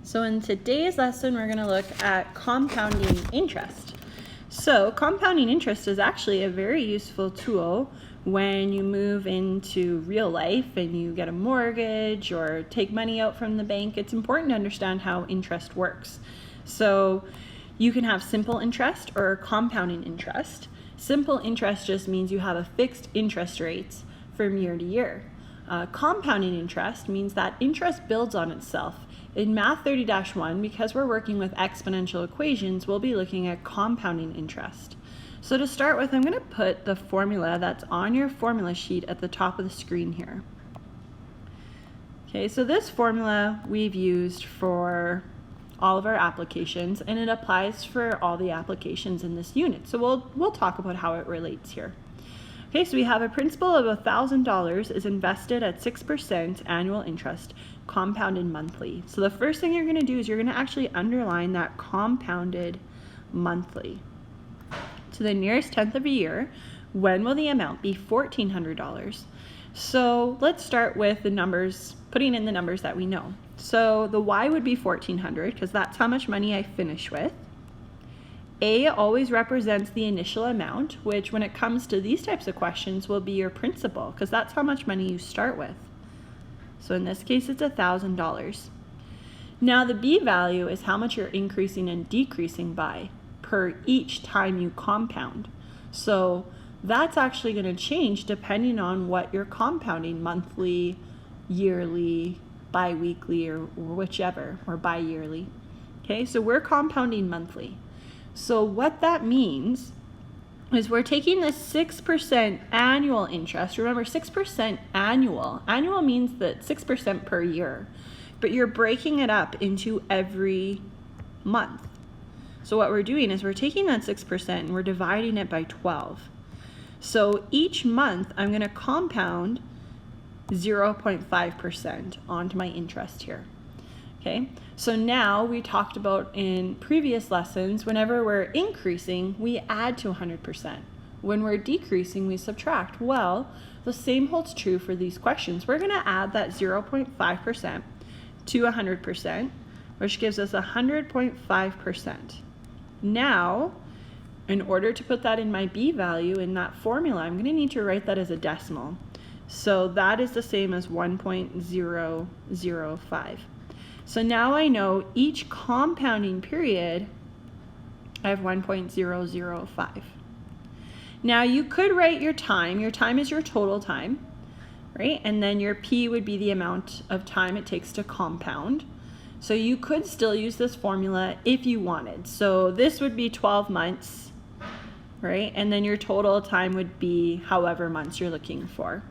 So in today's lesson, we're going to look at compounding interest. So compounding interest is actually a very useful tool when you move into real life and you get a mortgage or take money out from the bank. It's important to understand how interest works. So you can have simple interest or compounding interest. Simple interest just means you have a fixed interest rate from year to year. Compounding interest means that interest builds on itself. In Math 30-1, because we're working with exponential equations, we'll be looking at compounding interest. So to start with, I'm going to put the formula that's on your formula sheet at the top of the screen here. Okay, so this formula we've used for all of our applications, and it applies for all the applications in this unit. So we'll talk about how it relates here. Okay, so we have a principal of $1,000 is invested at 6% annual interest, compounded monthly. So the first thing you're going to do is you're going to actually underline that compounded monthly. To the nearest tenth of a year, when will the amount be $1,400? So let's start with the numbers, putting in the numbers that we know. So the Y would be 1,400 because that's how much money I finish with. A always represents the initial amount, which when it comes to these types of questions will be your principal because that's how much money you start with. So in this case, it's $1,000. Now the B value is how much you're increasing and decreasing by per each time you compound. So that's actually going to change depending on what you're compounding, monthly, yearly, bi-weekly, or whichever, or bi-yearly. Okay, so we're compounding monthly. So what that means is we're taking the 6% annual interest. Remember, 6% annual. Annual means that 6% per year, but you're breaking it up into every month. So what we're doing is we're taking that 6% and we're dividing it by 12. So each month I'm going to compound 0.5% onto my interest here. Okay, so now we talked about in previous lessons, whenever we're increasing, we add to 100%. When we're decreasing, we subtract. Well, the same holds true for these questions. We're going to add that 0.5% to 100%, which gives us 100.5%. Now, in order to put that in my B value in that formula, I'm going to need to write that as a decimal. So that is the same as 1.005. So now I know each compounding period, I have 1.005. Now you could write your time. Your time is your total time, right? And then your P would be the amount of time it takes to compound. So you could still use this formula if you wanted. So this would be 12 months, right? And then your total time would be however months you're looking for.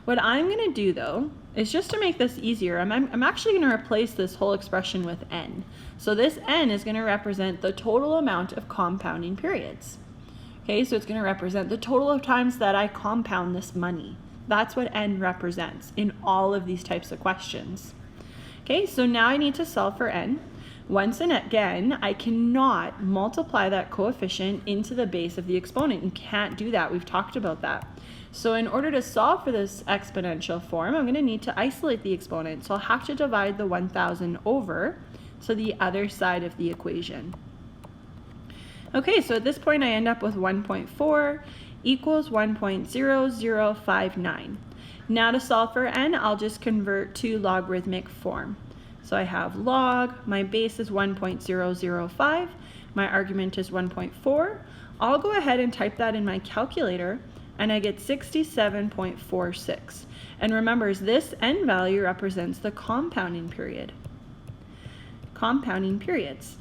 What I'm going to do though is just to make this easier, I'm actually going to replace this whole expression with N. So this N is going to represent the total amount of compounding periods. Okay, so it's going to represent the total of times that I compound this money. That's what N represents in all of these types of questions. Okay, so now I need to solve for N. Once and again, I cannot multiply that coefficient into the base of the exponent. You can't do that. We've talked about that. So in order to solve for this exponential form, I'm going to need to isolate the exponent. So I'll have to divide the 1,000 over to the other side of the equation. Okay, so at this point I end up with 1.4 equals 1.0059. Now to solve for N, I'll just convert to logarithmic form. So I have log, my base is 1.005, my argument is 1.4. I'll go ahead and type that in my calculator and I get 67.46. And remember, this N value represents the compounding period. Compounding periods.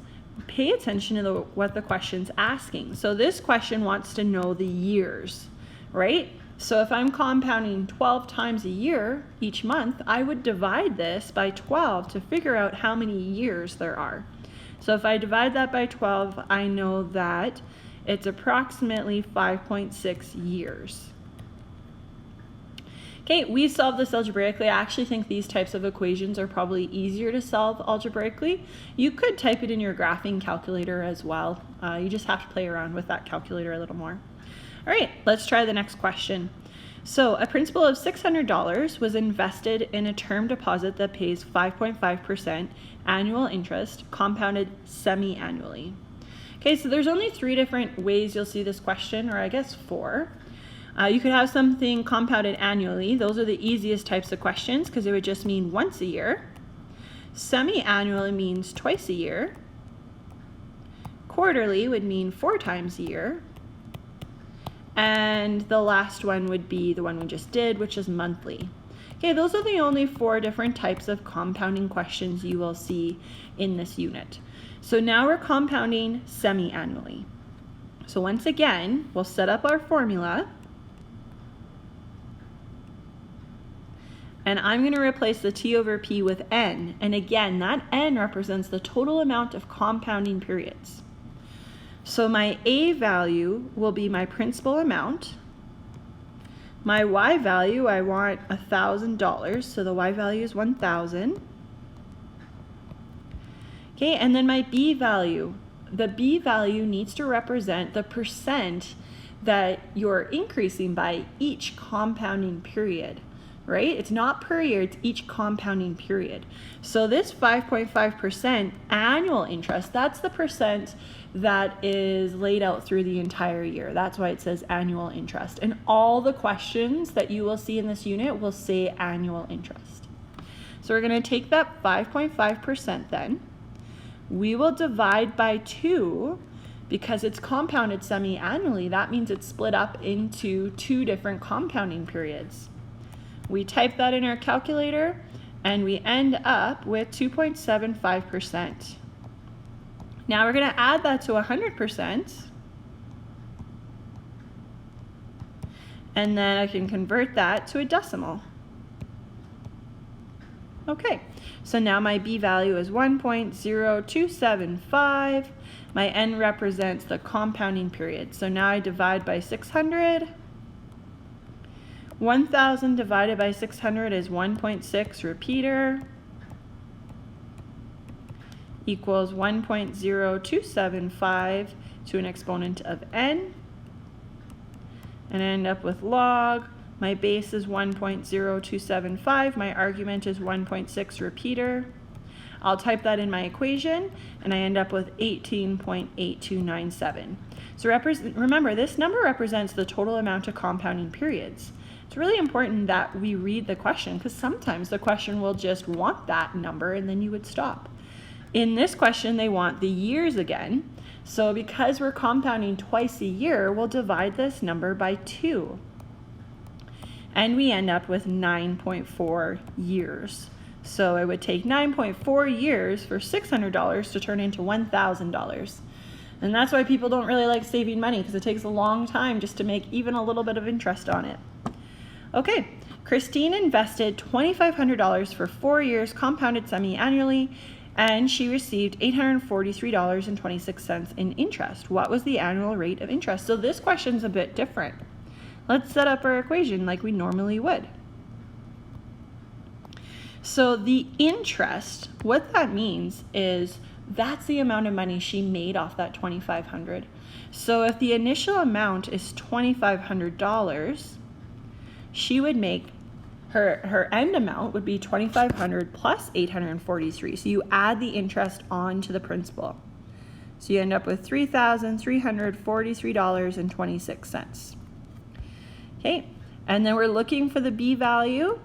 Pay attention to what the question's asking. So this question wants to know the years, right? So if I'm compounding 12 times a year each month, I would divide this by 12 to figure out how many years there are. So if I divide that by 12, I know that it's approximately 5.6 years. Okay, we solved this algebraically. I actually think these types of equations are probably easier to solve algebraically. You could type it in your graphing calculator as well. You just have to play around with that calculator a little more. All right, let's try the next question. So a principal of $600 was invested in a term deposit that pays 5.5% annual interest, compounded semi-annually. Okay, so there's only 3 different ways you'll see this question, or I guess 4. You could have something compounded annually. Those are the easiest types of questions because it would just mean once a year. Semi-annually means twice a year. Quarterly would mean 4 times a year. And the last one would be the one we just did, which is monthly. Okay, those are the only 4 different types of compounding questions you will see in this unit. So now we're compounding semi-annually. So once again, we'll set up our formula. And I'm going to replace the T over P with N. And again, that N represents the total amount of compounding periods. So my A value will be my principal amount. My Y value, I want $1,000, so the Y value is 1,000. Okay, and then my B value. The B value needs to represent the percent that you're increasing by each compounding period, right? It's not per year, it's each compounding period. So this 5.5% annual interest, that's the percent that is laid out through the entire year. That's why it says annual interest. And all the questions that you will see in this unit will say annual interest. So we're going to take that 5.5% then. We will divide by 2 because it's compounded semi-annually. That means it's split up into 2 different compounding periods. We type that in our calculator and we end up with 2.75%. Now we're going to add that to 100%. And then I can convert that to a decimal. Okay, so now my B value is 1.0275. My N represents the compounding period. So now I divide by 600. 1,000 divided by 600 is 1.6 repeater equals 1.0275 to an exponent of N. And I end up with log. My base is 1.0275. My argument is 1.6 repeater. I'll type that in my equation and I end up with 18.8297. So remember, this number represents the total amount of compounding periods. It's really important that we read the question because sometimes the question will just want that number and then you would stop. In this question, they want the years again. So because we're compounding twice a year, we'll divide this number by 2. And we end up with 9.4 years. So it would take 9.4 years for $600 to turn into $1,000. And that's why people don't really like saving money because it takes a long time just to make even a little bit of interest on it. Okay, Christine invested $2,500 for 4 years compounded semi-annually, and she received $843.26 in interest. What was the annual rate of interest? So this question's a bit different. Let's set up our equation like we normally would. So the interest, what that means is that's the amount of money she made off that $2,500. So if the initial amount is $2,500, she would make her end amount would be $2,500 plus $843. So you add the interest on to the principal. So you end up with $3,343.26. Okay, and then we're looking for the B value.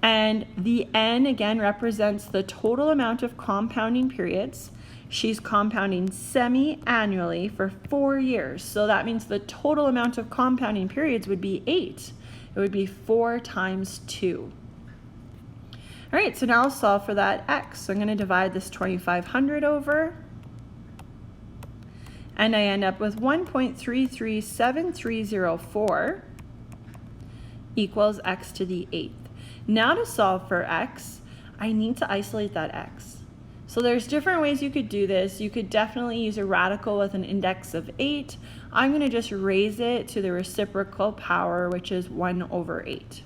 And the N again represents the total amount of compounding periods. She's compounding semi-annually for 4 years. So that means the total amount of compounding periods would be 8. It would be 4 times 2. All right, so now I'll solve for that X. So I'm going to divide this 2,500 over. And I end up with 1.337304 equals X to the 8th. Now to solve for X, I need to isolate that X. So there's different ways you could do this. You could definitely use a radical with an index of 8. I'm going to just raise it to the reciprocal power, which is 1 over 8.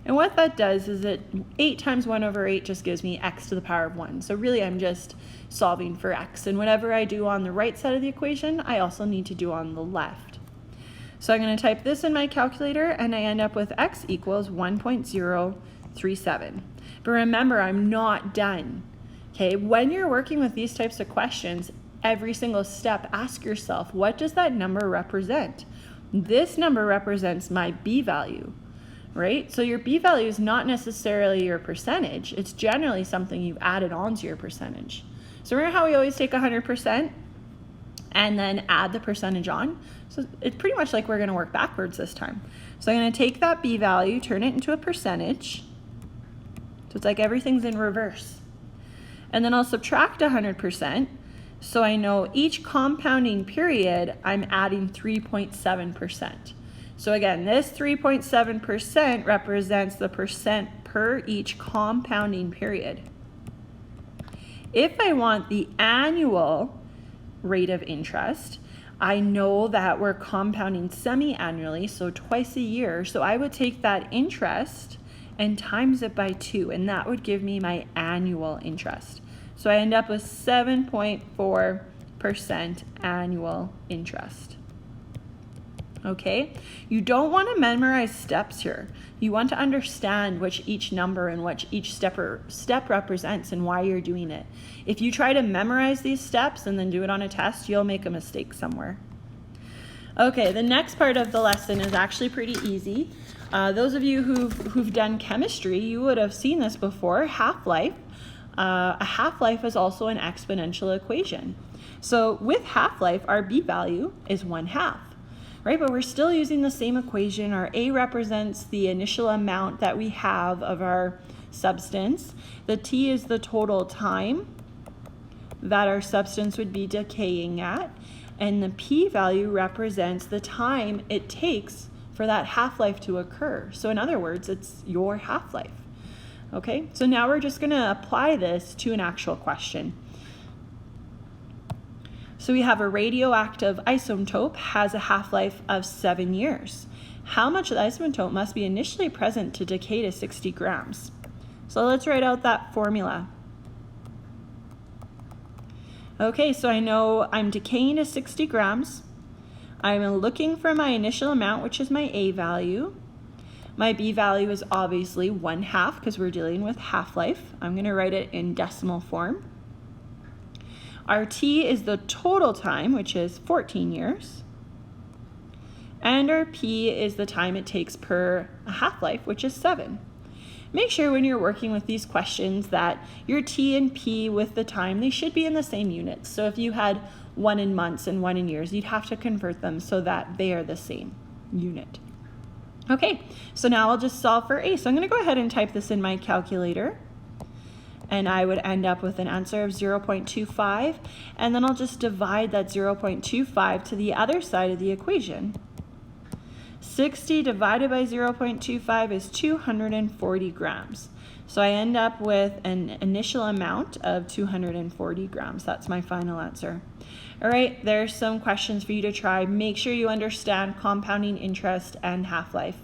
And what that does is that 8 times 1 over 8 just gives me x to the power of 1. So really I'm just solving for x. And whatever I do on the right side of the equation, I also need to do on the left. So I'm going to type this in my calculator and I end up with x equals 1.037. But remember, I'm not done. Okay, when you're working with these types of questions, every single step, ask yourself, what does that number represent? This number represents my b value, right? So your b value is not necessarily your percentage. It's generally something you've added onto your percentage. So remember how we always take 100% and then add the percentage on? So it's pretty much like we're going to work backwards this time. So I'm going to take that b value, turn it into a percentage. So it's like everything's in reverse. And then I'll subtract 100%. So I know each compounding period, I'm adding 3.7%. So again, this 3.7% represents the percent per each compounding period. If I want the annual rate of interest, I know that we're compounding semi-annually, so twice a year. So I would take that interest and times it by 2, and that would give me my annual interest. So I end up with 7.4% annual interest. Okay, you don't want to memorize steps here. You want to understand which each number and what each step represents and why you're doing it. If you try to memorize these steps and then do it on a test, you'll make a mistake somewhere. Okay, the next part of the lesson is actually pretty easy. Those of you who've done chemistry, you would have seen this before, half-life. A half-life is also an exponential equation. So with half-life, our b value is 1/2, right? But we're still using the same equation. Our a represents the initial amount that we have of our substance. The t is the total time that our substance would be decaying at. And the p value represents the time it takes for that half-life to occur. So in other words, it's your half-life. Okay, so now we're just going to apply this to an actual question. So we have a radioactive isotope has a half-life of 7 years. How much of the isotope must be initially present to decay to 60 grams? So let's write out that formula. Okay, so I know I'm decaying to 60 grams. I'm looking for my initial amount, which is my a value. My b value is obviously 1/2 because we're dealing with half-life. I'm going to write it in decimal form. Our t is the total time, which is 14 years. And our p is the time it takes per half-life, which is 7. Make sure when you're working with these questions that your t and p with the time, they should be in the same units. So if you had 1 in months and 1 in years, you'd have to convert them so that they are the same unit. Okay, so now I'll just solve for a. So I'm going to go ahead and type this in my calculator. And I would end up with an answer of 0.25. And then I'll just divide that 0.25 to the other side of the equation. 60 divided by 0.25 is 240 grams. So I end up with an initial amount of 240 grams. That's my final answer. All right, there's some questions for you to try. Make sure you understand compounding interest and half-life.